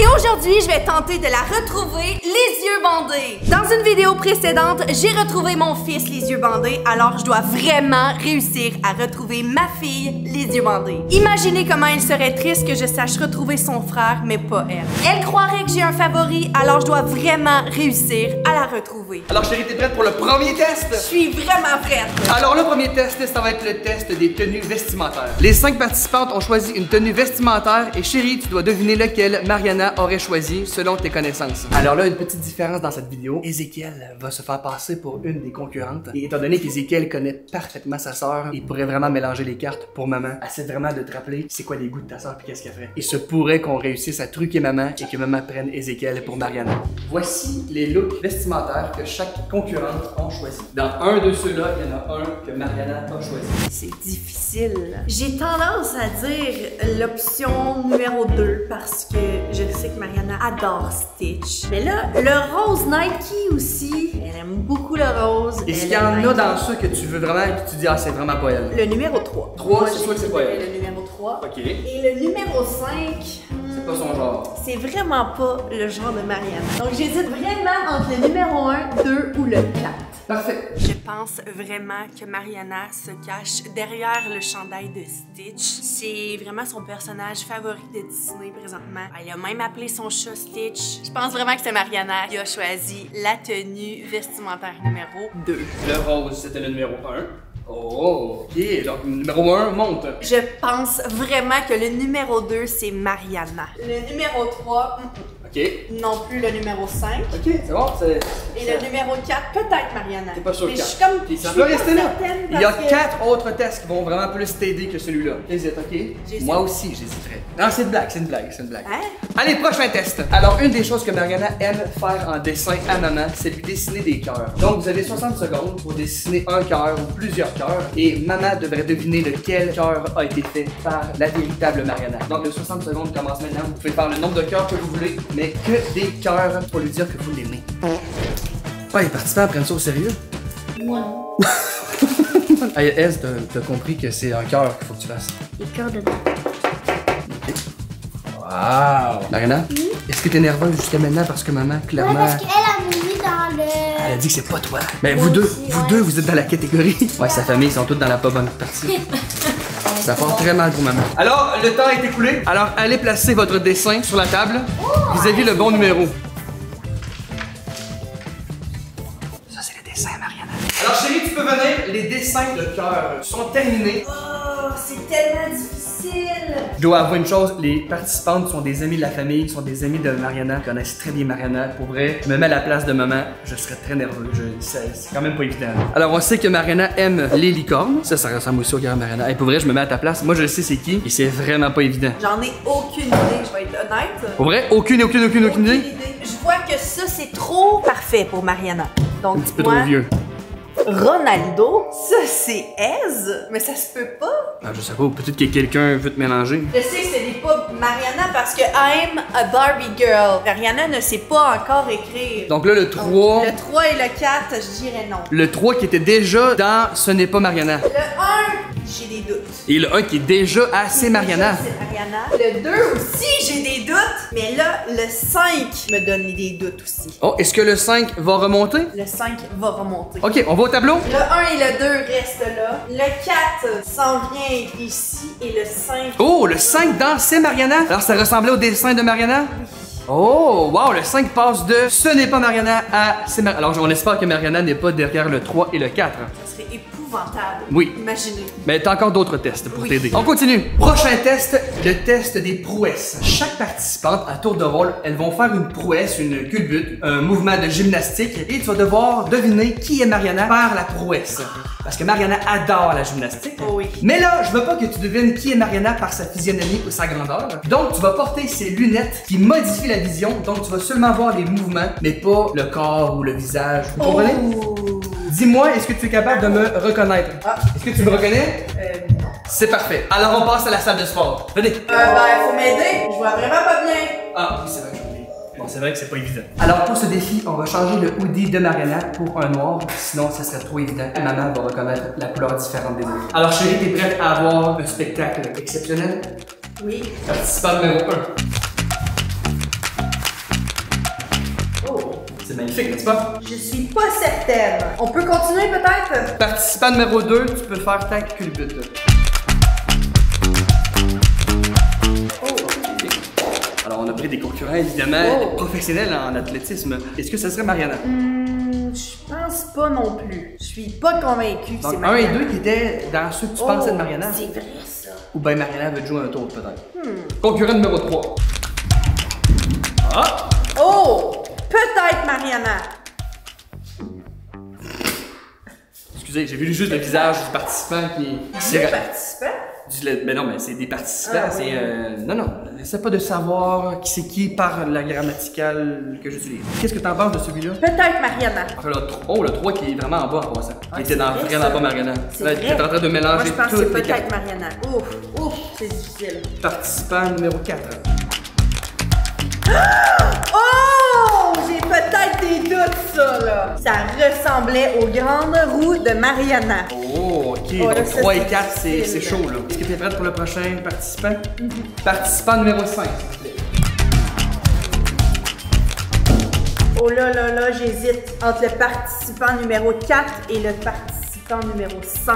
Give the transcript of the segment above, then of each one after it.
et aujourd'hui, je vais tenter de la retrouver les yeux bandés. Dans une vidéo précédente, j'ai retrouvé mon fils les yeux bandés, alors je dois vraiment réussir à retrouver ma fille les yeux bandés. Imaginez comment elle serait triste que je sache retrouver son frère, mais pas elle. Elle croirait que j'ai un favori, alors je dois vraiment réussir à la retrouver. Alors chérie, t'es prête pour le premier test? Je suis vraiment prête. Alors le premier test, ça va être le test des tenues vestimentaires. Les 5 participantes ont choisi une tenue vestimentaire et chérie, tu dois deviner lequel Mariana aurait choisi selon tes connaissances. Alors là, une petite différence dans cette vidéo. Ézéchiel va se faire passer pour une des concurrentes. Et étant donné qu'Ézéchiel connaît parfaitement sa sœur, il pourrait vraiment mélanger les cartes pour maman. Essaie vraiment de te rappeler c'est quoi les goûts de ta sœur puis qu'est-ce qu'elle ferait. Il se pourrait qu'on réussisse à truquer maman et que maman prenne Ézéchiel pour Mariana. Voici les looks vestimentaires que chaque concurrente a choisi. Dans un de ceux-là, il y en a un que Mariana a choisi. C'est difficile. J'ai tendance à dire l'option numéro 2 parce que je sais que Mariana adore Stitch. Mais là, le rose Nike aussi, elle aime beaucoup le rose. Est-ce qu'il y en a dans ceux que tu veux vraiment et que tu dis ah c'est vraiment pas elle? Le numéro 3. 3, c'est sûr que c'est pas elle. Le numéro 3. Ok. Et le numéro 5. C'est pas son genre. C'est vraiment pas le genre de Mariana. Donc j'hésite vraiment entre le numéro 1, 2 ou le 4. Parfait. Je pense vraiment que Mariana se cache derrière le chandail de Stitch. C'est vraiment son personnage favori de Disney présentement. Elle a même appelé son chat Stitch. Je pense vraiment que c'est Mariana qui a choisi la tenue vestimentaire numéro 2. Le rose, c'était le numéro 1. Oh, ok. Donc, le numéro 1 monte. Je pense vraiment que le numéro 2, c'est Mariana. Le numéro 3, Ok. non plus le numéro 5. Ok, c'est bon, c'est... Et le numéro 4, peut-être Mariana. T'es pas sûr mais que je suis comme... Puis ça je peut suis pas rester là. certaine Il y a parce que- 4 autres tests qui vont vraiment plus t'aider que celui-là. T'hésites, ok? J'hésite. Moi aussi, j'hésiterais. Non, c'est une blague, c'est une blague, c'est une blague. Hein? Allez, prochain test. Alors, une des choses que Mariana aime faire en dessin à maman, c'est lui dessiner des cœurs. Donc, vous avez 60 secondes pour dessiner un cœur ou plusieurs cœurs. Et maman devrait deviner lequel cœur a été fait par la véritable Mariana. Donc, les 60 secondes commencent maintenant. Vous pouvez faire le nombre de cœurs que vous voulez, mais que des cœurs pour lui dire que vous l'aimez. Ouais, les participants prennent ça au sérieux? Non. Hey, Ez, t'as compris que c'est un cœur qu'il faut que tu fasses. Les cœurs dedans. Wow! Mariana, est-ce que t'es nerveuse jusqu'à maintenant parce que maman, clairement... Ouais, parce qu'elle a mis dans le... Elle a dit que c'est pas toi. Mais vous deux, vous êtes dans la catégorie. Ouais, sa famille, ils sont tous dans la pas bonne partie. Ça part très mal pour maman. Alors, le temps est écoulé. Alors, allez placer votre dessin sur la table vis-à-vis le bon numéro. Ça, c'est le dessin, Mariana. Alors, chérie, tu peux venir. Les dessins de cœur sont terminés. Oh, c'est tellement difficile. Je dois avouer une chose, les participantes sont des amis de la famille, sont des amis de Mariana, connaissent très bien Mariana. Pour vrai, je me mets à la place de maman, je serais très nerveux. C'est quand même pas évident. Alors, on sait que Mariana aime les licornes. Ça ressemble aussi au cœur de Mariana. Et pour vrai, je me mets à ta place. Moi, je sais c'est qui et c'est vraiment pas évident. J'en ai aucune idée, je vais être honnête. Pour vrai, aucune idée? Je vois que ça, c'est trop parfait pour Mariana. Donc, Un petit peu trop vieux. Ronaldo, ça c'est Ez, mais ça se peut pas. Ah, je sais pas, peut-être que quelqu'un veut te mélanger. Je sais que ce n'est pas Mariana parce que I'm a Barbie girl. Mariana ne sait pas encore écrire. Donc là, le 3... Le 3 et le 4, je dirais non. Le 3 qui était déjà dans Ce n'est pas Mariana. Le 1, j'ai des doutes. Et le 1 qui est déjà à C'est Mariana. C'est Mariana. Le 2 aussi, j'ai des doutes. Mais là, le 5 me donne des doutes aussi. Oh, est-ce que le 5 va remonter? Le 5 va remonter. Ok, on va au tableau? Le 1 et le 2 restent là. Le 4 s'en vient ici. Et le 5... Oh, le 5 dans C'est Mariana. Alors, ça ressemblait au dessin de Mariana? Oh, wow, le 5 passe de Ce n'est pas Mariana à C'est Mariana. Alors, on espère que Mariana n'est pas derrière le 3 et le 4. Ça serait épouvantable. Oui. Imaginez. Mais t'as encore d'autres tests pour Oui. t'aider. On continue. Prochain test, le test des prouesses. Chaque participante, à tour de rôle, elles vont faire une prouesse, une culbute, un mouvement de gymnastique, et tu vas devoir deviner qui est Mariana par la prouesse. Parce que Mariana adore la gymnastique. Oh oui. Mais là, je veux pas que tu devines qui est Mariana par sa physionomie ou sa grandeur. Donc, tu vas porter ces lunettes qui modifient la vision. Donc, tu vas seulement voir les mouvements, mais pas le corps ou le visage. Vous comprenez? Oh. Dis-moi, est-ce que tu es capable de me reconnaître? Ah. Est-ce que tu me reconnais? Non. C'est parfait. Alors, on passe à la salle de sport. Venez. Faut m'aider. Je vois vraiment pas bien. Ah, oui, c'est vrai que j'oublie. Bon, c'est vrai que c'est pas évident. Alors, pour ce défi, on va changer le hoodie de Mariana pour un noir. Sinon, ça serait trop évident. Maman va reconnaître la couleur différente des autres. Alors, chérie, t'es prête à avoir un spectacle exceptionnel? Oui. Participant numéro 1. magnifique, n'est-ce pas? Je suis pas certaine. On peut continuer peut-être? Participant numéro 2, tu peux faire ta culbute. Alors, on a pris des concurrents, évidemment, professionnels en athlétisme. Est-ce que ça serait Mariana? Je pense pas non plus. Je suis pas convaincue que c'est Donc, 1 et Mariana. 2 qui étaient dans ceux que tu pensais de Mariana. C'est vrai ça. Ou bien Mariana veut te jouer un tour, peut-être. Concurrent numéro 3. Ah! Oh! Peut-être Mariana. Excusez, j'ai vu juste le visage du participant qui... Deux participants? Mais non, mais c'est des participants, Ah, c'est... oui. Non, c'est pas de savoir qui c'est qui par la grammaticale que j'utilise. Qu'est-ce que t'en penses de celui-là? Peut-être Mariana. Enfin, le 3 qui est vraiment en bas en passant. Qui était dans vrai, vraiment ça. pas Mariana. C'est Là, vrai. tu es en train de Moi, mélanger je pense que c'est toutes les cartes. peut-être Mariana. Ouf, c'est difficile. Participant numéro 4. Oh! J'ai peut-être des doutes, ça, là. Ça ressemblait aux grandes roues de Mariana. Oh, ok. Oh, là, Donc ça, 3 et c'est 4, c'est difficile. chaud, là. Est-ce que tu es prête pour le prochain participant? Participant numéro 5, s'il te plaît. Oh là, j'hésite entre le participant numéro 4 et le participant numéro 5.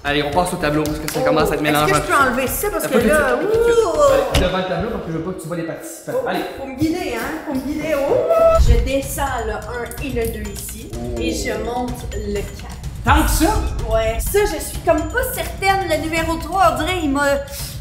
Allez, on passe au tableau parce que ça commence à être mélangeant. Est-ce que je peux enlever ça parce Pas que tout de là, suite, pas tout de suite. ouh! Allez, devant le tableau parce que je veux pas que tu vois les participants. Allez. Faut me guider, hein? Faut me guider. Oh! Je descends le 1 et le 2 ici et je monte le 4. Tant que ça? Ouais. Ça, je suis comme pas certaine. Le numéro 3, on dirait,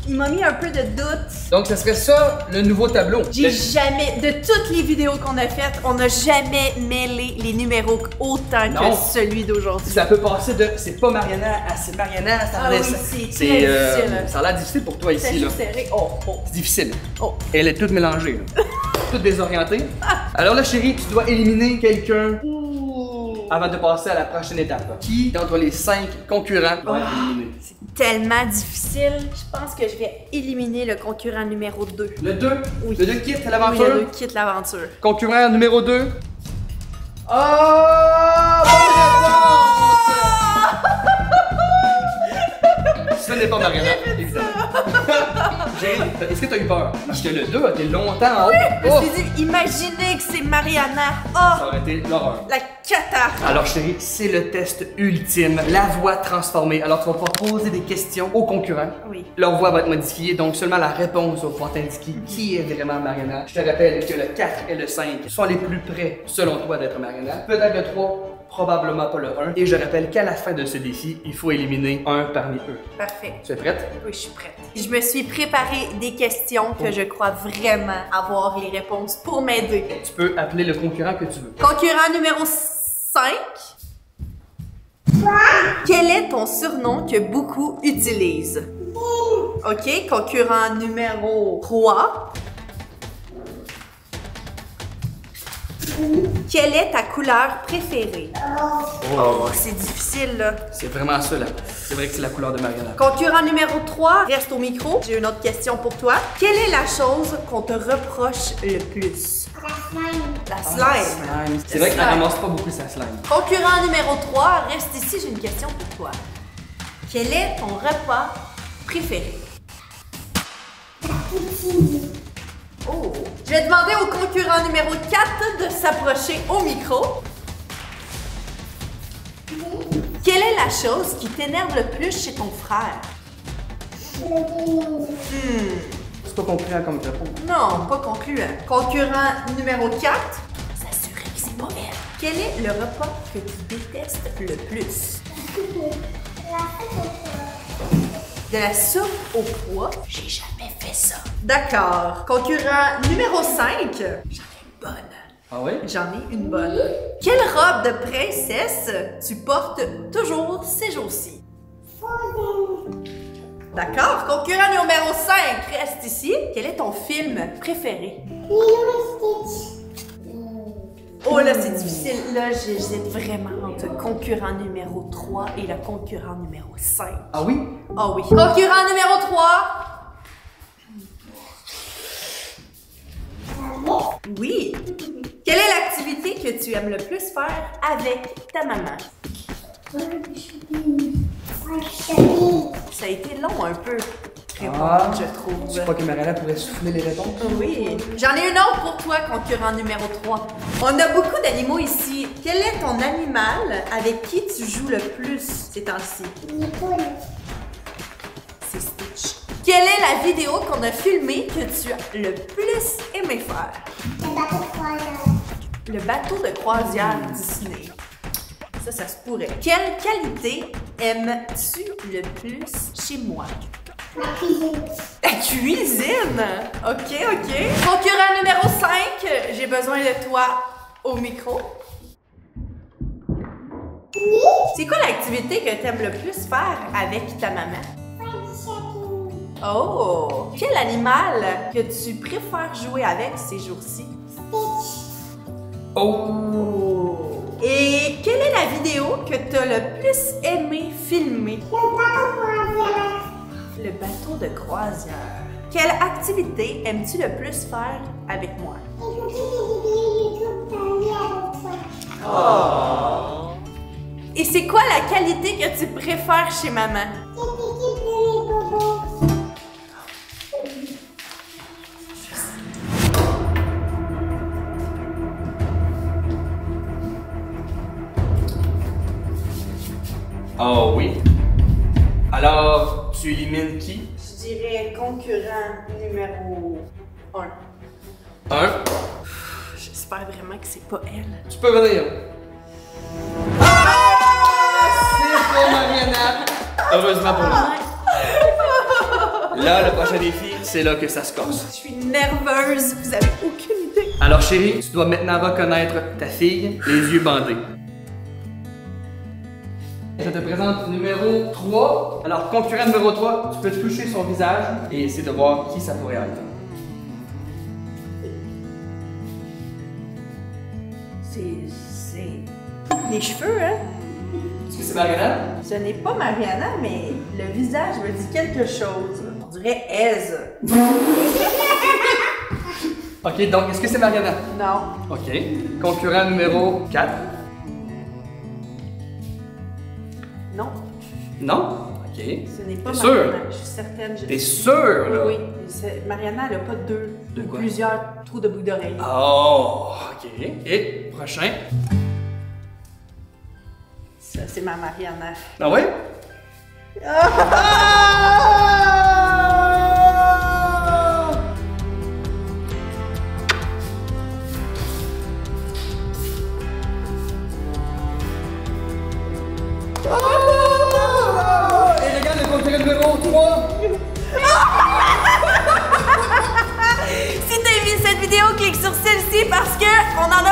il m'a mis un peu de doute. Donc, ça serait ça, le nouveau tableau. J'ai jamais, de toutes les vidéos qu'on a faites, on n'a jamais mêlé les numéros autant Non. que celui d'aujourd'hui. Ça peut passer de c'est pas Mariana à c'est Mariana, ça Ah a l'air- oui, c'est très difficile. ça a l'air difficile pour toi C'est ici, là. juste serré. Oh. C'est difficile. Oh. Elle est toute mélangée, là. Toute désorientée. Alors là, chérie, tu dois éliminer quelqu'un avant de passer à la prochaine étape. Qui, d'entre les 5 concurrents, va être éliminé? Tellement difficile. Je pense que je vais éliminer le concurrent numéro 2. Le 2? Oui. Le 2 quitte Oui, l'aventure? le 2 quitte l'aventure. Concurrent numéro 2? Oh! Ce n'est pas Mariana, évidemment. Est-ce que tu as eu peur? Parce que le 2 a été longtemps en haut. Je Oh! me suis dit, imaginez que c'est Mariana. Ça Oh, aurait été l'horreur. la cata. Alors chérie, c'est le test ultime, la voix transformée. Alors tu vas pouvoir poser des questions aux concurrents. Oui. Leur voix va être modifiée, donc seulement la réponse va pouvoir t'indiquer qui est vraiment Mariana. Je te rappelle que le 4 et le 5 sont les plus près, selon toi, d'être Mariana. Peut-être le 3, probablement pas le 1. Et je rappelle qu'à la fin de ce défi, il faut éliminer un parmi eux. Parfait. Tu es prête? Oui, je suis prête. Je me suis préparé des questions que je crois vraiment avoir les réponses pour m'aider. Tu peux appeler le concurrent que tu veux. Concurrent numéro 5. Quel est ton surnom que beaucoup utilisent? OK, concurrent numéro 3. Quelle est ta couleur préférée? Oh, c'est difficile là. C'est vraiment ça là. C'est vrai que c'est la couleur de Mariana. Concurrent numéro 3, reste au micro. J'ai une autre question pour toi. Quelle est la chose qu'on te reproche le plus? La slime. C'est vrai qu'elle ramasse pas beaucoup sa slime. Concurrent numéro 3, reste ici, j'ai une question pour toi. Quel est ton repas préféré? Oh! Je vais demander au concurrent numéro 4 de s'approcher au micro. Quelle est la chose qui t'énerve le plus chez ton frère? C'est pas concluant comme réponse. Non, pas concluant. Concurrent numéro 4. S'assurer que c'est pas elle. Quel est le repas que tu détestes le plus? De la soupe au pois? J'ai jamais fait ça. D'accord. Concurrent numéro 5. J'en ai une bonne. Ah oui? J'en ai une bonne. Quelle robe de princesse tu portes toujours ces jours-ci? D'accord. Concurrent numéro 5, reste ici. Quel est ton film préféré? Oh là, c'est difficile. Là, j'hésite vraiment entre le concurrent numéro 3 et le concurrent numéro 5. Ah oui? Ah oui. Concurrent numéro 3. Oui. Quelle est l'activité que tu aimes le plus faire avec ta maman? Ça a été long un peu. répondre, je trouve. Tu crois que Mariana pourrait souffler les réponses? Oui. J'en ai une autre pour toi, concurrent numéro 3. On a beaucoup d'animaux ici. Quel est ton animal avec qui tu joues le plus ces temps-ci? C'est Stitch. Quelle est la vidéo qu'on a filmée que tu as le plus aimé faire? Le bateau de croisière Disney. Ça se pourrait. Quelle qualité aimes-tu le plus chez moi? La cuisine. La cuisine! Ok, ok. Concurrent numéro 5, j'ai besoin de toi au micro. Oui. C'est quoi l'activité que t'aimes le plus faire avec ta maman? Oh! Quel animal que tu préfères jouer avec ces jours-ci? Oh! Et quelle est la vidéo que t'as le plus aimé filmer? Le bateau de croisière. Quelle activité aimes-tu le plus faire avec moi? Oh! Et c'est quoi la qualité que tu préfères chez maman? Oh oui. Alors, tu élimines qui? Je dirais concurrent numéro 1. 1. J'espère vraiment que c'est pas elle. Tu peux venir. C'est pour Mariana. Heureusement pour moi. Là, le prochain défi, c'est là que ça se corse. Je suis nerveuse, vous avez aucune idée. Alors chérie, tu dois maintenant reconnaître ta fille, les yeux bandés. Je te présente numéro 3. Alors, concurrent numéro 3, tu peux toucher son visage et essayer de voir qui ça pourrait être. C'est les cheveux, hein? Est-ce que c'est Mariana? Ce n'est pas Mariana, mais le visage me dit quelque chose. On dirait Aise. Ok, donc est-ce que c'est Mariana? Non. Ok. Concurrent numéro 4. Non. Non? Ok. Ce n'est pas T'es sûr? Mariana. Je suis certaine. T'es sûr, là? Oui, oui. Mariana, elle n'a pas deux De ou quoi? plusieurs trous de boucles d'oreilles. Oh, ok. Et prochain. Ça, c'est ma Mariana. Ah ouais? Et regarde le concurrent numéro 3. Si t'as aimé cette vidéo, clique sur celle-ci parce que on en a